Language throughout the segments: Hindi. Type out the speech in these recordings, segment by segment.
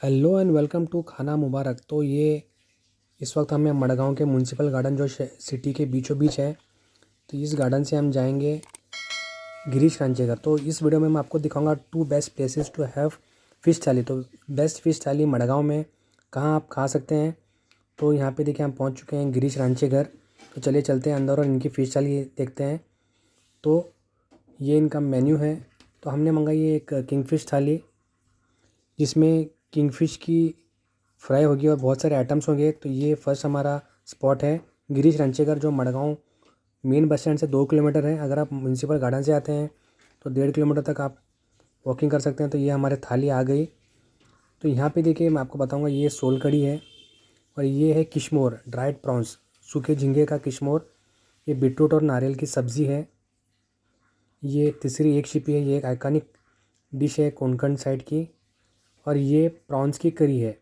हेलो एंड वेलकम टू खाना मुबारक। तो ये इस वक्त हमें मडगांव के म्यूनसिपल गार्डन जो सिटी के बीचों बीच है, तो इस गार्डन से हम जाएंगे गिरीश रांचेकर। तो इस वीडियो में मैं आपको दिखाऊंगा 2 best places to have fish thali. तो बेस्ट फ़िश थाली मडगांव में कहाँ आप खा सकते हैं। तो यहाँ पे देखिए हम पहुँच चुके हैं गिरीश रांचेकर। तो चलिए चलते हैं अंदर और इनकी फ़िश थाली देखते हैं। तो ये इनका मेन्यू है। तो हमने मंगाई है एक किंगफ़िश थाली, जिसमें किंगफ़िश की फ्राई होगी और बहुत सारे आइटम्स होंगे। तो ये फर्स्ट हमारा स्पॉट है गिरीश रंचेकर, जो मडगांव मेन बस स्टैंड से 2 किलोमीटर है। अगर आप म्यूनसिपल गार्डन से आते हैं तो 1.5 किलोमीटर तक आप वॉकिंग कर सकते हैं। तो ये हमारे थाली आ गई। तो यहाँ पे देखिए मैं आपको बताऊँगा, ये सोल कड़ी है और ये है किशमोर ड्राइड प्रॉन्स, सूखे झींगे का किशमोर। ये बीटरूट और नारियल की सब्ज़ी है। ये तीसरी एक छिपी है। ये एक आइकॉनिक डिश है कोंकण साइड की। और ये प्रॉन्स की करी है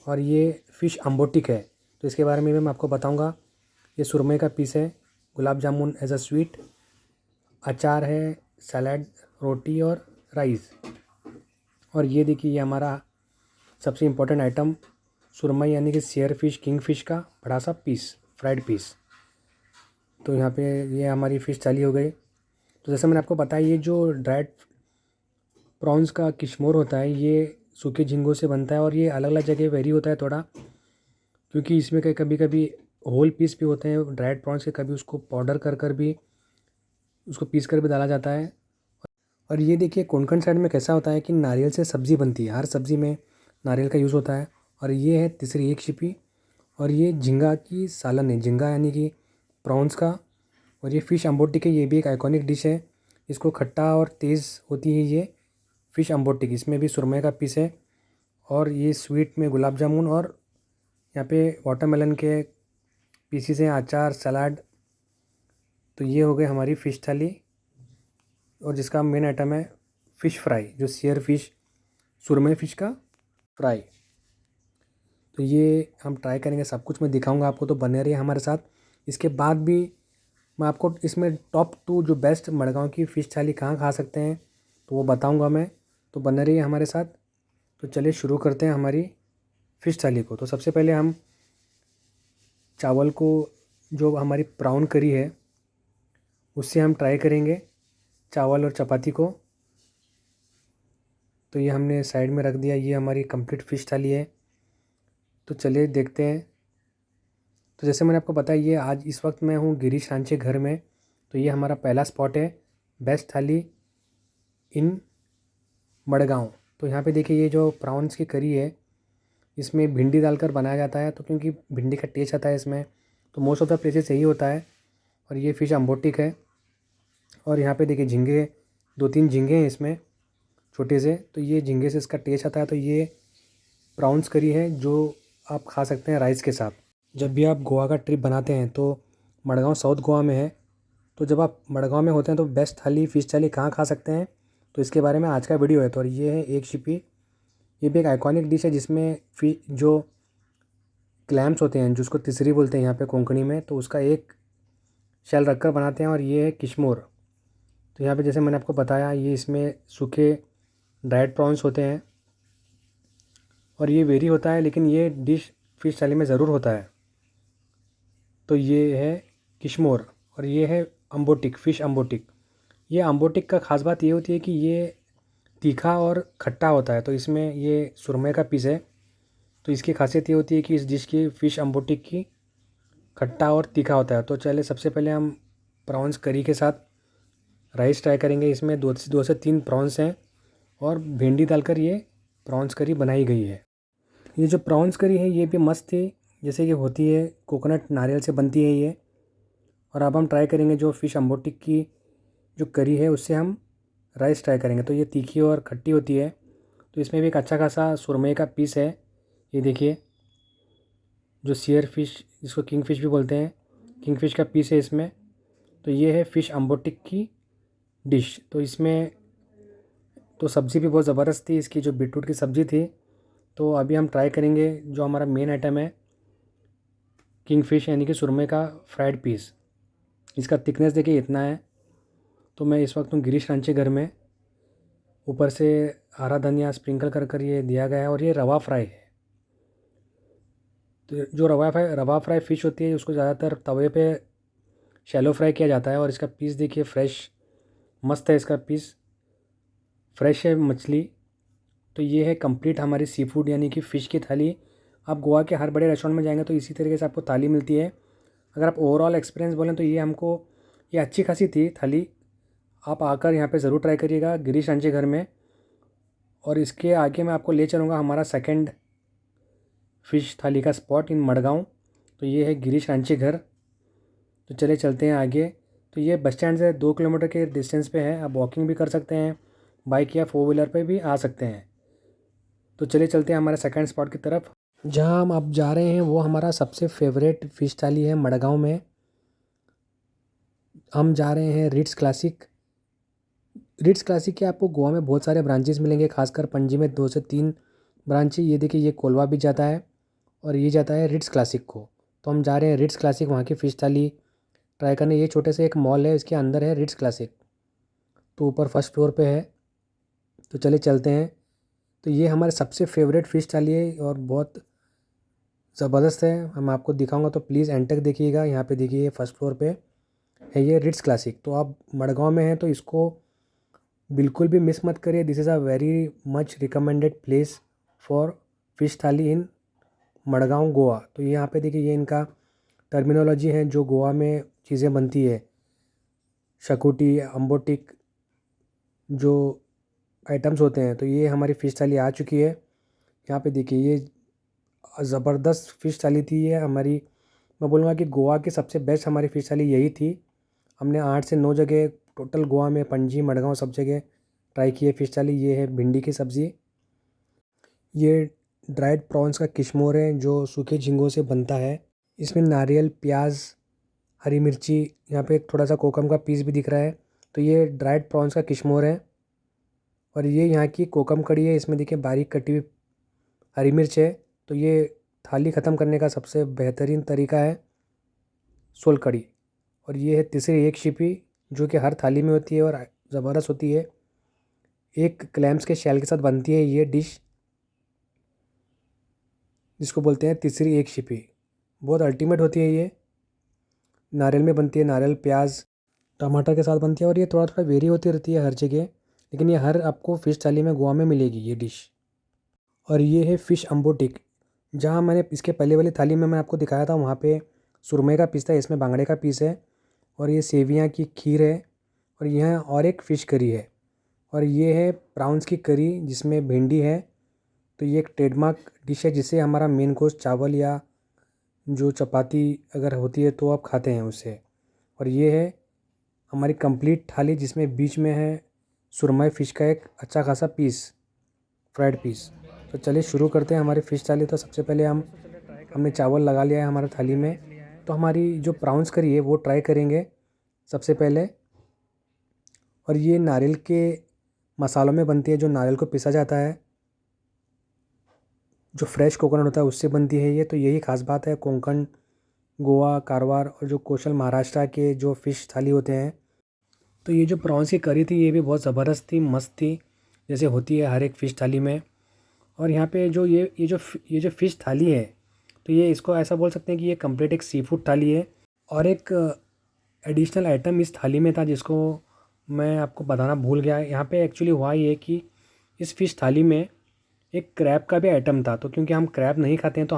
और ये फ़िश अम्बोटिक है। तो इसके बारे में भी मैं आपको बताऊंगा। ये सुरमे का पीस है, gulab jamun as a sweet, अचार है, सलाद, रोटी और राइस। और ये देखिए ये हमारा सबसे इम्पोर्टेंट आइटम सुरमई, यानी कि शेयर फिश, किंग फिश का बड़ा सा पीस, फ्राइड पीस। तो यहाँ पे ये हमारी फ़िश थाली हो गई। तो जैसे मैंने आपको बताया, ये जो ड्राइड प्रॉन्स का किशमोर होता है ये सूखे झींगों से बनता है और ये अलग अलग जगह वेरी होता है थोड़ा, क्योंकि इसमें कभी कभी होल पीस भी होते हैं ड्राइड प्रॉन्स के, कभी उसको पाउडर कर कर भी उसको पीस कर भी डाला जाता है। और ये देखिए कोंकण साइड में कैसा होता है कि नारियल से सब्ज़ी बनती है, हर सब्ज़ी में नारियल का यूज़ होता है। और ये है तीसरी एक छिपी और ये झींगा की सालन है, झींगा यानी कि प्रॉन्स का। और ये फ़िश अम्बोटिक है, ये भी एक आइकॉनिक डिश है। इसको खट्टा और तेज़ होती है ये फ़िश अम्बोटिक। इसमें भी सुरमे का पीस है और ये स्वीट में गुलाब जामुन और यहाँ पे वाटरमेलन के पीसीस हैं, अचार, सलाद। तो ये हो गई हमारी फ़िश थाली और जिसका मेन आइटम है फ़िश फ्राई, जो शेयर फ़िश, सुरमई फ़िश का फ्राई। तो ये हम ट्राई करेंगे, सब कुछ मैं दिखाऊंगा आपको, तो बने रहिए हमारे साथ। इसके बाद भी मैं आपको इसमें टॉप 2 जो बेस्ट मडगांव की फ़िश थाली कहाँ खा सकते हैं तो वो बताऊंगा मैं। तो बने रहिए हमारे साथ। तो चलिए शुरू करते हैं हमारी फ़िश थाली को। तो सबसे पहले हम चावल को, जो हमारी प्राउन करी है उससे हम ट्राई करेंगे चावल और चपाती को। तो ये हमने साइड में रख दिया, ये हमारी कंप्लीट फ़िश थाली है। तो चलिए देखते हैं। तो जैसे मैंने आपको बताया, ये आज इस वक्त मैं हूँ गिरीश रांचे घर में। तो ये हमारा पहला स्पॉट है बेस्ट थाली इन मडगांव। तो यहाँ पे देखिए ये जो प्राउन्स की करी है इसमें भिंडी डालकर बनाया जाता है, तो क्योंकि भिंडी का टेस्ट आता है इसमें, तो मोस्ट ऑफ द प्लेसेस यही होता है। और ये फ़िश अम्बोटिक है। और यहाँ पे देखिए झींगे, 2-3 झींगे हैं इसमें छोटे से, तो ये झींगे से इसका टेस्ट आता है। तो ये प्राउंस करी है जो आप खा सकते हैं राइस के साथ। जब भी आप गोवा का ट्रिप बनाते हैं तो मडगांव साउथ गोवा में है। तो जब आप मडगांव में होते हैं तो बेस्ट थाली, फ़िश थाली कहाँ खा सकते हैं, तो इसके बारे में आज का वीडियो है। तो और ये है एक छिपी। ये भी एक आइकॉनिक डिश है जिसमें जो क्लैम्स होते हैं, जिसको तिसरी बोलते हैं यहाँ पे कोंकणी में, तो उसका एक शेल रखकर बनाते हैं। और ये है किशमोर। तो यहाँ पे जैसे मैंने आपको बताया, ये इसमें सूखे ड्राइड प्रॉन्स होते हैं और ये वेरी होता है, लेकिन ये डिश फ़िश थाली में ज़रूर होता है। तो ये है किशमोर और ये है अम्बोटिक, फ़िश अम्बोटिक। ये अम्बोटिक का ख़ास बात ये होती है कि ये तीखा और खट्टा होता है। तो इसमें ये सुरमे का पीस है। तो इसकी खासियत ये होती है कि इस डिश की, फ़िश अम्बोटिक की, खट्टा और तीखा होता है। तो चलिए सबसे पहले हम प्रॉन्स करी के साथ राइस ट्राई करेंगे। इसमें 2 से 3 प्रॉन्स हैं और भिंडी डालकर ये प्रॉन्स करी बनाई गई है। ये जो प्रॉन्स करी है ये भी मस्त थी, जैसे कि होती है कोकोनट नारियल से बनती है ये। और अब हम ट्राई करेंगे जो फ़िश अम्बोटिक की जो करी है उससे हम राइस ट्राई करेंगे। तो ये तीखी और खट्टी होती है। तो इसमें भी एक अच्छा खासा सुरमई का पीस है। ये देखिए जो शेयर फिश, जिसको किंग फिश भी बोलते हैं, किंग फिश का पीस है इसमें। तो ये है फ़िश अम्बोटिक की डिश। तो इसमें तो सब्ज़ी भी बहुत ज़बरदस्त थी, इसकी जो बीटरूट की सब्ज़ी थी। तो अभी हम ट्राई करेंगे जो हमारा मेन आइटम है किंग फिश, यानी कि सुरमे का फ्राइड पीस। इसका थिकनेस देखिए इतना है। तो मैं इस वक्त हूँ गिरीश रांचे घर में, ऊपर से हरा धनिया स्प्रिंकल कर कर ये दिया गया है। और ये रवा फ्राई है। तो जो रवा फ्राई फ़िश होती है उसको ज़्यादातर तवे पे शैलो फ्राई किया जाता है। और इसका पीस देखिए फ्रेश मस्त है, इसका पीस फ्रेश है मछली। तो ये है कंप्लीट हमारी सी फूड यानी कि फ़िश की थाली। आप गोवा के हर बड़े रेस्टोरेंट में जाएंगे तो इसी तरीके से आपको थाली मिलती है। अगर आप ओवरऑल एक्सपीरियंस बोलें तो ये अच्छी खासी थी थाली। आप आकर यहाँ पे ज़रूर ट्राई करिएगा गिरीश रांची घर में। और इसके आगे मैं आपको ले चलूँगा हमारा सेकंड फ़िश थाली का स्पॉट इन मडगांव। तो ये है गिरीश रांची घर। तो चले चलते हैं आगे। तो ये बस स्टैंड से 2 किलोमीटर के डिस्टेंस पे है। आप वॉकिंग भी कर सकते हैं, बाइक या 4 व्हीलर पे भी आ सकते हैं। तो चले चलते हैं हमारे सेकंड स्पॉट की तरफ। जहाँ हम अब जा रहे हैं वो हमारा सबसे फेवरेट फ़िश थाली है मडगांव में। हम जा रहे हैं रिट्स क्लासिक। रिट्स क्लासिक के आपको गोवा में बहुत सारे ब्रांचेस मिलेंगे, खासकर पणजी में 2 से 3 ब्रांच। ये देखिए ये कोलवा भी जाता है और ये जाता है रिट्स क्लासिक को। तो हम जा रहे हैं रिट्स क्लासिक वहाँ की फ़िश थाली ट्राई करने। ये छोटे से एक मॉल है, इसके अंदर है रिट्स क्लासिक। तो ऊपर फर्स्ट फ्लोर पे है। तो चले चलते हैं। तो ये हमारे सबसे फेवरेट फ़िश थाली है और बहुत ज़बरदस्त है। मैं आपको दिखाऊंगा तो प्लीज़ एंड तक देखिएगा। यहाँ पे देखिए ये फर्स्ट फ्लोर पे है ये रिट्स क्लासिक। तो आप मडगांव में हैं तो इसको बिल्कुल भी मिस मत करिए। This is a very much recommended place for fish थाली इन मडगांव गोवा। तो यहाँ पे देखिए ये इनका टर्मिनोलॉजी है जो गोवा में चीज़ें बनती है। शकुटी अम्बोटिक जो आइटम्स होते हैं। तो ये हमारी फ़िश थाली आ चुकी है। यहाँ पे देखिए ये ज़बरदस्त फ़िश थाली थी ये हमारी। मैं बोलूँगा कि गोवा की सबसे बेस्ट हमारी फ़िश थाली यही थी। हमने 8 से 9 जगह टोटल गोवा में पणजी मडगांव सब जगह ट्राई की है फ़िश थाली। ये है भिंडी की सब्ज़ी। ये ड्राइड प्रॉन्स का किशमोर है जो सूखे झींगों से बनता है। इसमें नारियल, प्याज, हरी मिर्ची, यहाँ पे थोड़ा सा कोकम का पीस भी दिख रहा है। तो ये ड्राइड प्रॉन्स का किशमोर है। और ये यहाँ की कोकम कड़ी है। इसमें देखिए बारीक कटी हुई हरी मिर्च है। तो ये थाली ख़त्म करने का सबसे बेहतरीन तरीका है सोल कड़ी। और ये है तीसरी एक शिपी जो कि हर थाली में होती है और ज़बरदस्त होती है। एक क्लैम्स के शैल के साथ बनती है ये डिश जिसको बोलते हैं तीसरी एक शिपी। बहुत अल्टीमेट होती है ये। नारियल में बनती है, नारियल प्याज टमाटर के साथ बनती है। और ये थोड़ा थोड़ा वेरी होती रहती है हर जगह, लेकिन ये हर आपको फ़िश थाली में गोवा में मिलेगी ये डिश। और ये है फ़िश अम्बोटिक। जहाँ मैंने इसके पहले वाली थाली में मैं आपको दिखाया था वहाँ पे सुरमे का पीस था, इसमें बांगड़े का पीस है। और ये सेवियाँ की खीर है। और यहाँ और एक फ़िश करी है। और ये है प्राउंस की करी जिसमें भिंडी है। तो ये एक ट्रेडमार्क डिश है जिससे हमारा मेन कोर्स चावल या जो चपाती अगर होती है तो आप खाते हैं उससे। और ये है हमारी कंप्लीट थाली जिसमें बीच में है सुरमई फ़िश का एक अच्छा खासा पीस, फ्राइड पीस। तो चलिए शुरू करते हैं हमारी फ़िश थाली। तो सबसे पहले हमने चावल लगा लिया है हमारे थाली में। तो हमारी जो प्राउंस करी है वो ट्राई करेंगे सबसे पहले। और ये नारियल के मसालों में बनती है, जो नारियल को पिसा जाता है, जो फ्रेश कोकोनट होता है उससे बनती है ये। तो यही खास बात है कोंकण, गोवा, कारवार और जो कोशल महाराष्ट्र के जो फ़िश थाली होते हैं। तो ये जो प्रॉन्स की करी थी ये भी बहुत ज़बरदस्त थी, मस्त थी, जैसे होती है हर एक फ़िश थाली में। और यहाँ पे जो ये जो फ़िश थाली है तो ये इसको ऐसा बोल सकते हैं कि ये कंप्लीट एक सी फूड थाली है। और एक एडिशनल आइटम इस थाली में था जिसको मैं आपको बताना भूल गया। यहाँ पे एक्चुअली हुआ ये कि इस फ़िश थाली में एक क्रैब का भी आइटम था। तो क्योंकि हम क्रैब नहीं खाते हैं तो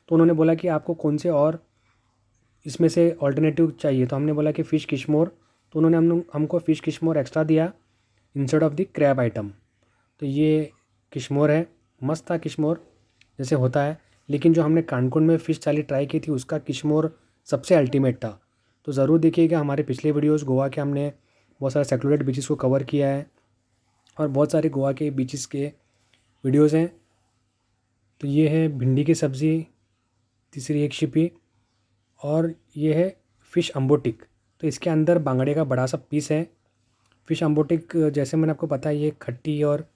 उन्होंने बोला कि आपको कौन से और इसमें से ऑल्टरनेटिव चाहिए। तो हमने बोला कि फ़िश किशमोर। तो उन्होंने हमको फ़िश किशमोर एक्स्ट्रा दिया instead of the crab item. तो ये किशमोर है, मस्त था किशमोर जैसे होता है। लेकिन जो हमने कानकुन में फ़िश थाली ट्राई की थी उसका किशमोर सबसे अल्टीमेट था। तो ज़रूर देखिएगा हमारे पिछले वीडियोस गोवा के, हमने बहुत सारे सेक्लूडेड बीचेस को कवर किया है और बहुत सारे गोवा के बीचेस के वीडियोज़ हैं। तो ये है भिंडी की सब्ज़ी, तीसरी एक शिपी, और ये है फ़िश अम्बोटिक। तो इसके अंदर बांगड़े का बड़ा सा पीस है। फ़िश अम्बोटिक जैसे मैंने आपको बताया ये खट्टी और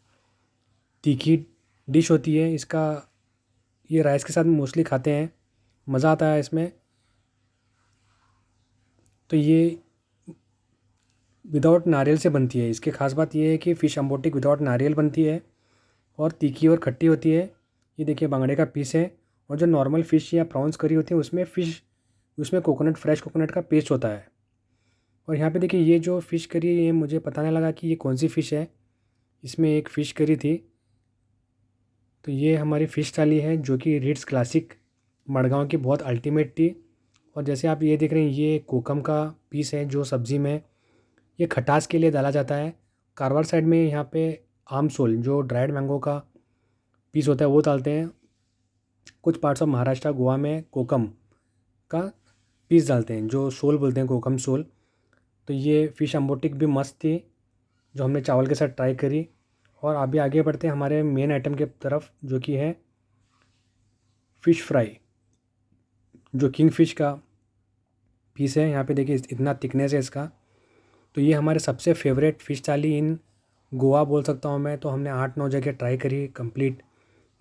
तीखी डिश होती है। इसका ये राइस के साथ मोस्टली खाते हैं, मज़ा आता है इसमें। तो ये विदाउट नारियल से बनती है। इसकी खास बात यह है कि फ़िश अम्बोटिक विदाउट नारियल बनती है और तीखी और खट्टी होती है। ये देखिए बांगड़े का पीस है। और जो नॉर्मल फ़िश या प्रॉन्स करी होती है उसमें कोकोनट, फ्रेश कोकोनट का पेस्ट होता है। और यहाँ पे देखिए ये जो फ़िश करी है, ये मुझे पता नहीं लगा कि ये कौन सी फ़िश है। इसमें एक फ़िश करी थी। तो ये हमारी फ़िश थाली है जो कि रिट्स क्लासिक मडगांव की बहुत अल्टीमेट थी। और जैसे आप ये देख रहे हैं, ये कोकम का पीस है जो सब्ज़ी में ये खटास के लिए डाला जाता है। कारवार साइड में यहाँ पे आमसोल जो ड्राइड मैंगो का पीस होता है वो डालते हैं। कुछ पार्ट्स ऑफ महाराष्ट्र, गोवा में कोकम का पीस डालते हैं जो सोल बोलते हैं, कोकम सोल। तो ये फ़िश अम्बोटिक भी मस्त थी जो हमने चावल के साथ ट्राई करी। और अभी आगे बढ़ते हैं हमारे मेन आइटम के तरफ जो कि है फ़िश फ्राई, जो किंग फ़िश का पीस है। यहाँ पे देखिए इतना थिकनेस है इसका। तो ये हमारे सबसे फेवरेट फ़िश थाली इन गोवा बोल सकता हूँ मैं। तो हमने 8-9 जगह ट्राई करी कंप्लीट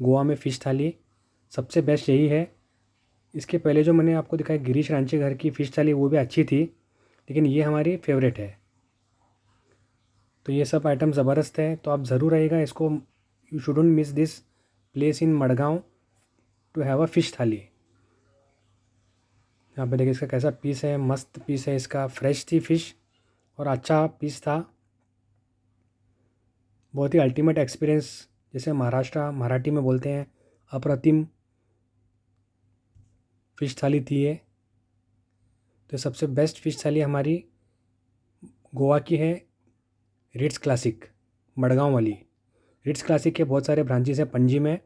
गोवा में फ़िश थाली सबसे बेस्ट यही है। इसके पहले जो मैंने आपको दिखाया गिरीश रांची घर की फ़िश थाली, वो भी अच्छी थी, लेकिन ये हमारी फेवरेट है। तो ये सब आइटम ज़बरदस्त है, तो आप ज़रूर आइएगा इसको। You shouldn't miss this place in Madgaon to have a fish thali. यहाँ पे देखिए इसका कैसा पीस है, मस्त पीस है इसका। फ्रेश थी फ़िश और अच्छा पीस था। बहुत ही अल्टीमेट एक्सपीरियंस, जैसे मराठी में बोलते हैं, अप्रतिम फ़िश थाली थी ये। तो सबसे बेस्ट फ़िश थाली हमारी गोवा की है, रिट्स क्लासिक मडगांव वाली। रिट्स क्लासिक के बहुत सारे ब्रांचेस हैं पणजी में।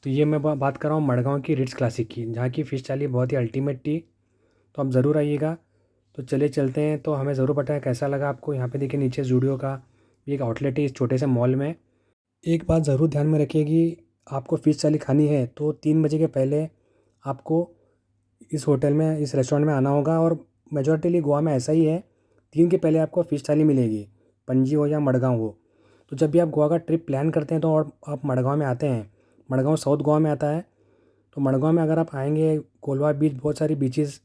तो ये मैं बात कर रहा हूँ मडगांव की रिट्स क्लासिक की, जहाँ की फ़िश थाली बहुत ही अल्टीमेट थी। तो आप ज़रूर आइएगा। तो चलिए चलते हैं। तो हमें ज़रूर बताएं कैसा लगा आपको। यहाँ पे देखिए नीचे जूडियो का भी एक आउटलेट है इस छोटे से मॉल में। एक बात ज़रूर ध्यान में रखिएगी, आपको फ़िश थाली खानी है तो 3 बजे के पहले आपको इस होटल में, इस रेस्टोरेंट में आना होगा। और मेजॉरिटीली गोवा में ऐसा ही है, 3 के पहले आपको फ़िश थाली मिलेगी, पणजी हो या मडगांव हो। तो जब भी आप गोवा का ट्रिप प्लान करते हैं तो और आप मडगांव में आते हैं, मडगांव साउथ गोवा में आता है। तो मडगांव में अगर आप आएंगे, कोलवा बीच, बहुत सारी बीचेस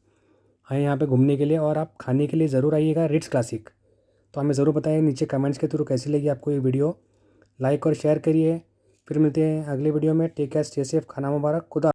हैं यहाँ पे घूमने के लिए, और आप खाने के लिए ज़रूर आइएगा रिट्स क्लासिक। तो हमें ज़रूर बताइए नीचे कमेंट्स के थ्रू कैसी लगी आपको ये वीडियो। लाइक और शेयर करिए। फिर मिलते हैं अगले वीडियो में। टेक केयर, स्टे सेफ, खाना मुबारक, खुदा।